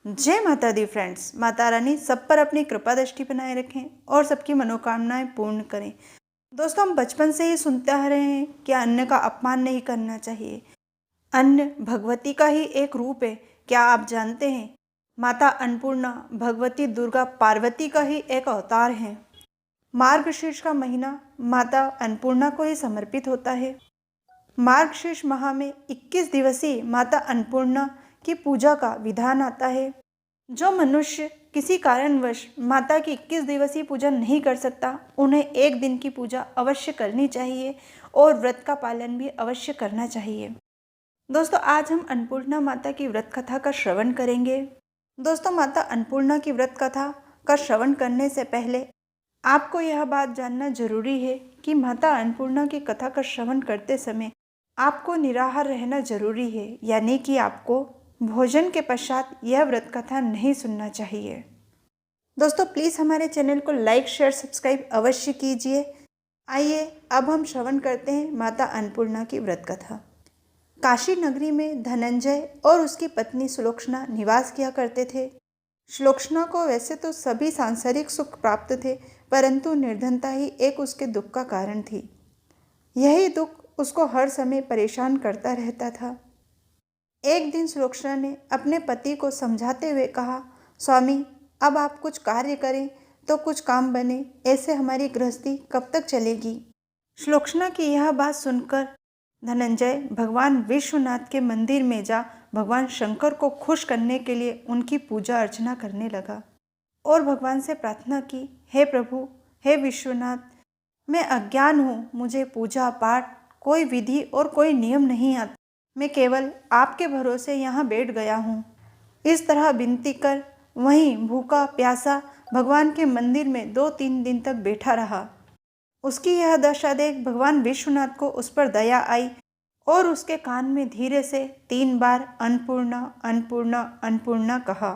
जय माता दी फ्रेंड्स। माता रानी सब पर अपनी कृपा दृष्टि बनाए रखें और सबकी मनोकामनाएं पूर्ण करें। दोस्तों, हम बचपन से ही सुनते आ रहे हैं कि अन्न का अपमान नहीं करना चाहिए। अन्न भगवती का ही एक रूप है। क्या आप जानते हैं, माता अन्नपूर्णा भगवती दुर्गा पार्वती का ही एक अवतार है। मार्गशीर्ष का महीना माता अन्नपूर्णा को ही समर्पित होता है। मार्गशीर्ष माह में 21 दिवसीय माता अन्नपूर्णा की पूजा का विधान आता है। जो मनुष्य किसी कारणवश माता की 21 दिवसीय पूजा नहीं कर सकता, उन्हें एक दिन की पूजा अवश्य करनी चाहिए और व्रत का पालन भी अवश्य करना चाहिए। दोस्तों, आज हम अन्नपूर्णा माता की व्रत कथा का श्रवण करेंगे। दोस्तों, माता अन्नपूर्णा की व्रत कथा का श्रवण करने से पहले आपको यह बात जानना जरूरी है कि माता अन्नपूर्णा की कथा का श्रवण करते समय आपको निराहार रहना जरूरी है, यानी कि आपको भोजन के पश्चात यह व्रत कथा नहीं सुनना चाहिए। दोस्तों, प्लीज़ हमारे चैनल को लाइक शेयर सब्सक्राइब अवश्य कीजिए। आइए अब हम श्रवण करते हैं माता अन्नपूर्णा की व्रत कथा। काशी नगरी में धनंजय और उसकी पत्नी सुलोचना निवास किया करते थे। सुलोचना को वैसे तो सभी सांसारिक सुख प्राप्त थे, परंतु निर्धनता ही एक उसके दुख का कारण थी। यही दुख उसको हर समय परेशान करता रहता था। एक दिन सुलोचना ने अपने पति को समझाते हुए कहा, स्वामी, अब आप कुछ कार्य करें तो कुछ काम बने, ऐसे हमारी गृहस्थी कब तक चलेगी। सुलोचना की यह बात सुनकर धनंजय भगवान विश्वनाथ के मंदिर में जा भगवान शंकर को खुश करने के लिए उनकी पूजा अर्चना करने लगा और भगवान से प्रार्थना की, हे प्रभु, हे विश्वनाथ, मैं अज्ञान हूँ, मुझे पूजा पाठ कोई विधि और कोई नियम नहीं आता, मैं केवल आपके भरोसे यहाँ बैठ गया हूँ। इस तरह विनती कर वहीं भूखा प्यासा भगवान के मंदिर में 2-3 दिन तक बैठा रहा। उसकी यह दशा देख भगवान विश्वनाथ को उस पर दया आई और उसके कान में धीरे से 3 बार अन्नपूर्णा अन्नपूर्णा अन्नपूर्णा कहा।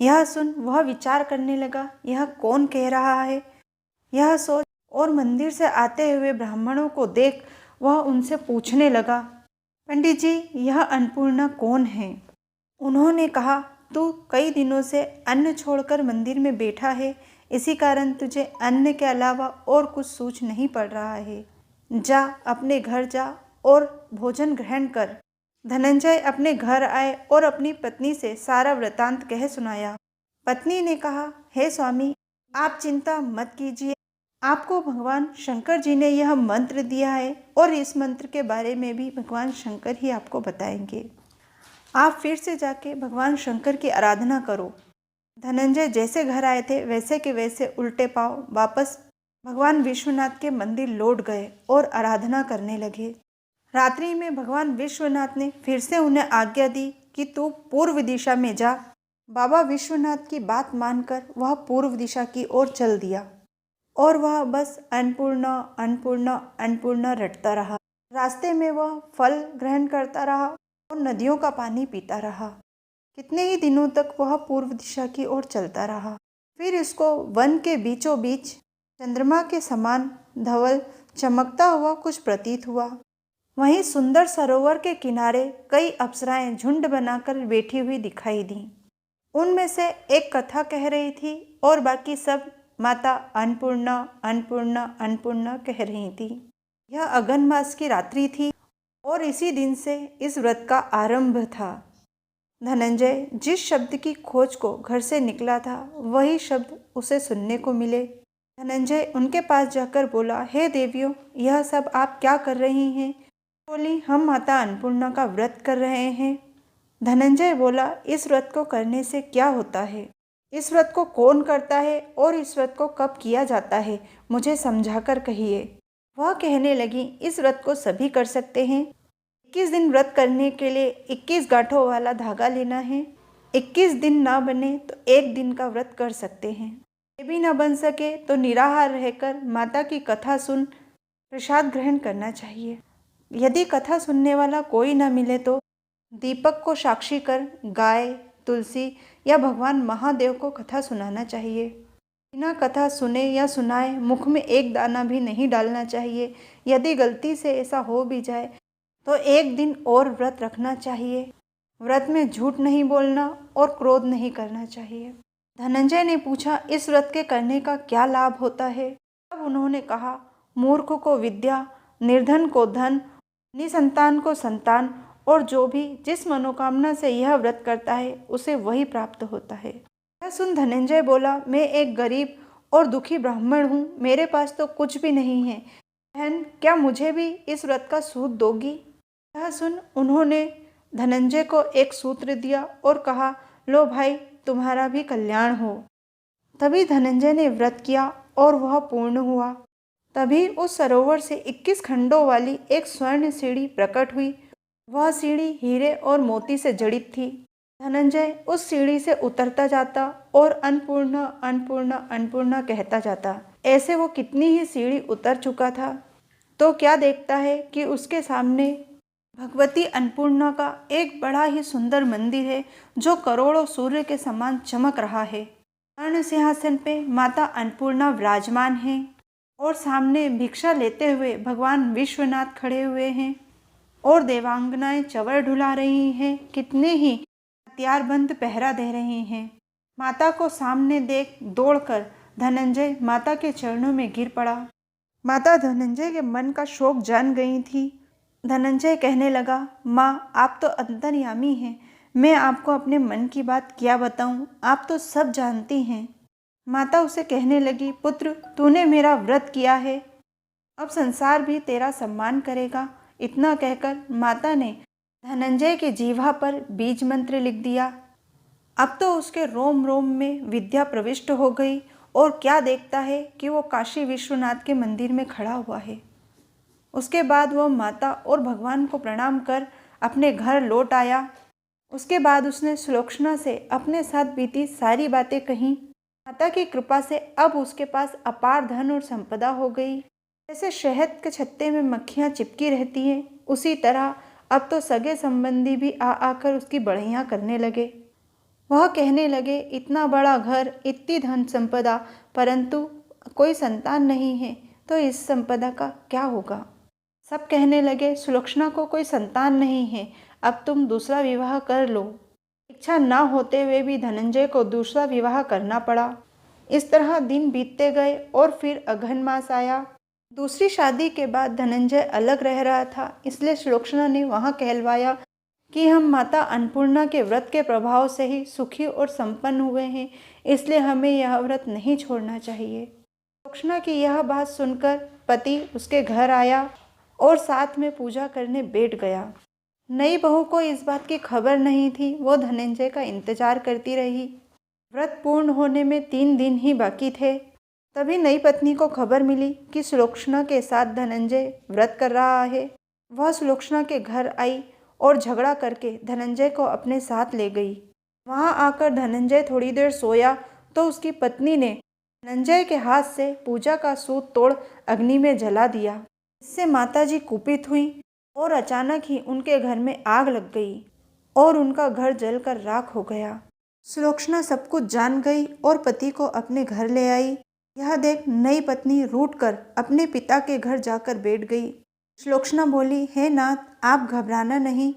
यह सुन वह विचार करने लगा, यह कौन कह रहा है। यह सोच और मंदिर से आते हुए ब्राह्मणों को देख वह उनसे पूछने लगा, पंडित जी, यह अन्नपूर्णा कौन है। उन्होंने कहा, तू कई दिनों से अन्न छोड़कर मंदिर में बैठा है, इसी कारण तुझे अन्न के अलावा और कुछ सूझ नहीं पड़ रहा है। जा, अपने घर जा और भोजन ग्रहण कर। धनंजय अपने घर आए और अपनी पत्नी से सारा वृतांत कह सुनाया। पत्नी ने कहा, हे स्वामी, आप चिंता मत कीजिए, आपको भगवान शंकर जी ने यह मंत्र दिया है और इस मंत्र के बारे में भी भगवान शंकर ही आपको बताएंगे। आप फिर से जाके भगवान शंकर की आराधना करो। धनंजय जैसे घर आए थे वैसे के वैसे उल्टे पांव वापस भगवान विश्वनाथ के मंदिर लौट गए और आराधना करने लगे। रात्रि में भगवान विश्वनाथ ने फिर से उन्हें आज्ञा दी कि तू पूर्व दिशा में जा। बाबा विश्वनाथ की बात मानकर वह पूर्व दिशा की ओर चल दिया और वह बस अन्नपूर्णा अन्नपूर्णा अन्नपूर्णा रटता रहा। रास्ते में वह फल ग्रहण करता रहा और नदियों का पानी पीता रहा। कितने ही दिनों तक वह पूर्व दिशा की ओर चलता रहा। फिर इसको वन के बीचों बीच चंद्रमा के समान धवल चमकता हुआ कुछ प्रतीत हुआ। वहीं सुंदर सरोवर के किनारे कई अप्सराएं झुंड बनाकर बैठी हुई दिखाई दी। उनमें से एक कथा कह रही थी और बाकी सब माता अन्नपूर्णा अन्नपूर्णा अन्नपूर्णा कह रही थी। यह अगन मास की रात्रि थी और इसी दिन से इस व्रत का आरंभ था। धनंजय जिस शब्द की खोज को घर से निकला था वही शब्द उसे सुनने को मिले। धनंजय उनके पास जाकर बोला, हे देवियों, यह सब आप क्या कर रही हैं। बोली, हम माता अन्नपूर्णा का व्रत कर रहे हैं। धनंजय बोला, इस व्रत को करने से क्या होता है, इस व्रत को कौन करता है और इस व्रत को कब किया जाता है, मुझे समझाकर कहिए। वह कहने लगी, इस व्रत को सभी कर सकते हैं। 21 दिन व्रत करने के लिए 21 गांठों वाला धागा लेना है। 21 दिन ना बने तो 1 दिन का व्रत कर सकते हैं। ये भी ना बन सके तो निराहार रहकर माता की कथा सुन प्रसाद ग्रहण करना चाहिए। यदि कथा सुनने वाला कोई ना मिले तो दीपक को साक्षी कर गाय, तुलसी या भगवान महादेव को कथा सुनाना चाहिए। बिना कथा सुने या सुनाए मुख में एक दाना भी नहीं डालना चाहिए। यदि गलती से ऐसा हो भी जाए तो 1 दिन और व्रत रखना चाहिए। व्रत में झूठ नहीं बोलना और क्रोध नहीं करना चाहिए। धनंजय ने पूछा, इस व्रत के करने का क्या लाभ होता है? तब उन्होंने कहा, मूर्ख को विद्या, निर्धन को धन, निसंतान को संतान, और जो भी जिस मनोकामना से यह व्रत करता है उसे वही प्राप्त होता है। यह सुन धनंजय बोला, मैं एक गरीब और दुखी ब्राह्मण हूँ, मेरे पास तो कुछ भी नहीं है। बहन, क्या मुझे भी इस व्रत का सूत दोगी? यह सुन उन्होंने धनंजय को एक सूत्र दिया और कहा, लो भाई, तुम्हारा भी कल्याण हो। तभी धनंजय ने व्रत किया और वह पूर्ण हुआ। तभी उस सरोवर से 21 खंडों वाली एक स्वर्ण सीढ़ी प्रकट हुई। वह सीढ़ी हीरे और मोती से जड़ित थी। धनंजय उस सीढ़ी से उतरता जाता और अन्नपूर्णा अन्नपूर्णा अन्नपूर्णा कहता जाता। ऐसे वो कितनी ही सीढ़ी उतर चुका था तो क्या देखता है कि उसके सामने भगवती अन्नपूर्णा का एक बड़ा ही सुंदर मंदिर है जो करोड़ों सूर्य के समान चमक रहा है। स्वर्ण सिंहासन पे माता अन्नपूर्णा विराजमान हैं और सामने भिक्षा लेते हुए भगवान विश्वनाथ खड़े हुए हैं और देवांगनाएं चंवर ढुला रही हैं। कितने ही हथियारबंद पहरा दे रहे हैं। माता को सामने देख दौड़कर धनंजय माता के चरणों में गिर पड़ा। माता धनंजय के मन का शोक जान गई थी। धनंजय कहने लगा, माँ, आप तो अंतर्यामी हैं, मैं आपको अपने मन की बात क्या बताऊं, आप तो सब जानती हैं। माता उसे कहने लगी, पुत्र, तूने मेरा व्रत किया है, अब संसार भी तेरा सम्मान करेगा। इतना कहकर माता ने धनंजय के जीवा पर बीज मंत्र लिख दिया। अब तो उसके रोम रोम में विद्या प्रविष्ट हो गई और क्या देखता है कि वो काशी विश्वनाथ के मंदिर में खड़ा हुआ है। उसके बाद वह माता और भगवान को प्रणाम कर अपने घर लौट आया। उसके बाद उसने सुलोचना से अपने साथ बीती सारी बातें कहीं। माता की कृपा से अब उसके पास अपार धन और संपदा हो गई। जैसे शहद के छत्ते में मक्खियाँ चिपकी रहती हैं, उसी तरह अब तो सगे संबंधी भी आ आकर उसकी बढ़ियाँ करने लगे। वह कहने लगे, इतना बड़ा घर, इतनी धन संपदा, परंतु कोई संतान नहीं है, तो इस संपदा का क्या होगा? सब कहने लगे, सुलोचना को कोई संतान नहीं है, अब तुम दूसरा विवाह कर लो। इच्छा न होते हुए भी धनंजय को दूसरा विवाह करना पड़ा। इस तरह दिन बीतते गए और फिर अघन मास आया। दूसरी शादी के बाद धनंजय अलग रह रहा था, इसलिए सुलोचना ने वहाँ कहलवाया कि हम माता अन्नपूर्णा के व्रत के प्रभाव से ही सुखी और संपन्न हुए हैं, इसलिए हमें यह व्रत नहीं छोड़ना चाहिए। सुलोचना की यह बात सुनकर पति उसके घर आया और साथ में पूजा करने बैठ गया। नई बहू को इस बात की खबर नहीं थी। वो धनंजय का इंतजार करती रही। व्रत पूर्ण होने में 3 दिन ही बाकी थे। तभी नई पत्नी को खबर मिली कि सुलोचना के साथ धनंजय व्रत कर रहा है। वह सुलोचना के घर आई और झगड़ा करके धनंजय को अपने साथ ले गई। वहां आकर धनंजय थोड़ी देर सोया तो उसकी पत्नी ने धनंजय के हाथ से पूजा का सूत तोड़ अग्नि में जला दिया। इससे माताजी कुपित हुई और अचानक ही उनके घर में आग लग गई और उनका घर जलकर राख हो गया। सुलोचना सब कुछ जान गई और पति को अपने घर ले आई। यह देख नई पत्नी रूठकर अपने पिता के घर जाकर बैठ गई। सुलोचना बोली, हे नाथ, आप घबराना नहीं।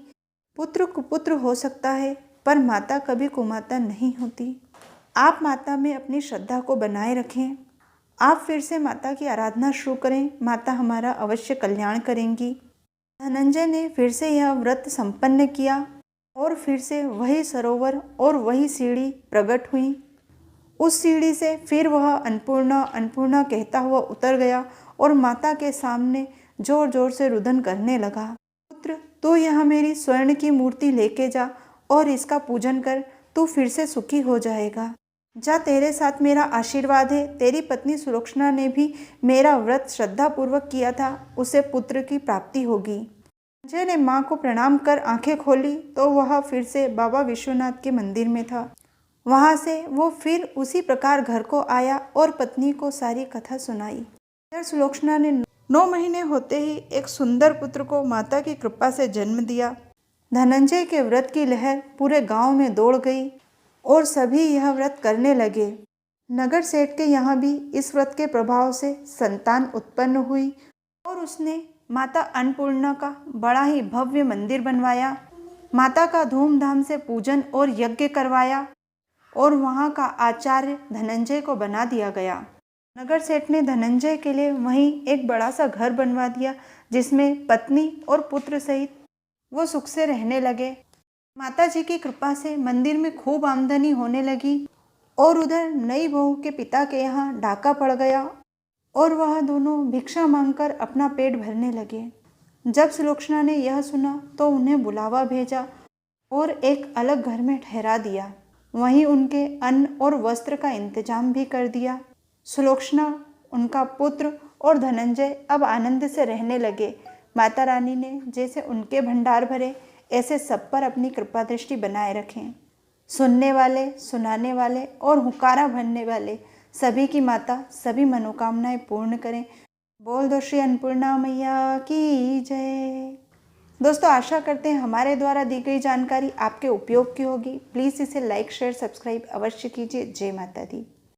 पुत्र कुपुत्र हो सकता है, पर माता कभी कुमाता नहीं होती। आप माता में अपनी श्रद्धा को बनाए रखें। आप फिर से माता की आराधना शुरू करें, माता हमारा अवश्य कल्याण करेंगी। धनंजय ने फिर से यह व्रत संपन्न किया और फिर से वही सरोवर और वही सीढ़ी प्रकट हुई। उस सीढ़ी से फिर वह अन्नपूर्णा अन्नपूर्णा कहता हुआ उतर गया और माता के सामने जोर जोर से रुदन करने लगा। पुत्र, तू यह मेरी स्वर्ण की मूर्ति लेके जा और इसका पूजन कर, तू फिर से सुखी हो जाएगा। जा, तेरे साथ मेरा आशीर्वाद है। तेरी पत्नी सुलोचना ने भी मेरा व्रत श्रद्धापूर्वक किया था, उसे पुत्र की प्राप्ति होगी। संजय ने माँ को प्रणाम कर आंखें खोली तो वह फिर से बाबा विश्वनाथ के मंदिर में था। वहाँ से वो फिर उसी प्रकार घर को आया और पत्नी को सारी कथा सुनाई। फिर सुलोचना ने 9 महीने होते ही एक सुंदर पुत्र को माता की कृपा से जन्म दिया। धनंजय के व्रत की लहर पूरे गांव में दौड़ गई और सभी यह व्रत करने लगे। नगर सेठ के यहाँ भी इस व्रत के प्रभाव से संतान उत्पन्न हुई और उसने माता अन्नपूर्णा का बड़ा ही भव्य मंदिर बनवाया। माता का धूमधाम से पूजन और यज्ञ करवाया और वहाँ का आचार्य धनंजय को बना दिया गया। नगर सेठ ने धनंजय के लिए वहीं एक बड़ा सा घर बनवा दिया, जिसमें पत्नी और पुत्र सहित वो सुख से रहने लगे। माता जी की कृपा से मंदिर में खूब आमदनी होने लगी और उधर नई बहू के पिता के यहाँ डाका पड़ गया और वह दोनों भिक्षा मांगकर अपना पेट भरने लगे। जब सुलोचना ने यह सुना तो उन्हें बुलावा भेजा और एक अलग घर में ठहरा दिया। वहीं उनके अन्न और वस्त्र का इंतजाम भी कर दिया। सुलोचना, उनका पुत्र और धनंजय अब आनंद से रहने लगे। माता रानी ने जैसे उनके भंडार भरे, ऐसे सब पर अपनी कृपा दृष्टि बनाए रखें। सुनने वाले, सुनाने वाले और हुकारा भरने वाले सभी की माता सभी मनोकामनाएं पूर्ण करें। बोल दो श्री अन्नपूर्णा मैया की जय। दोस्तों, आशा करते हैं हमारे द्वारा दी गई जानकारी आपके उपयोग की होगी। प्लीज़ इसे लाइक, शेयर, सब्सक्राइब अवश्य कीजिए। जय माता दी।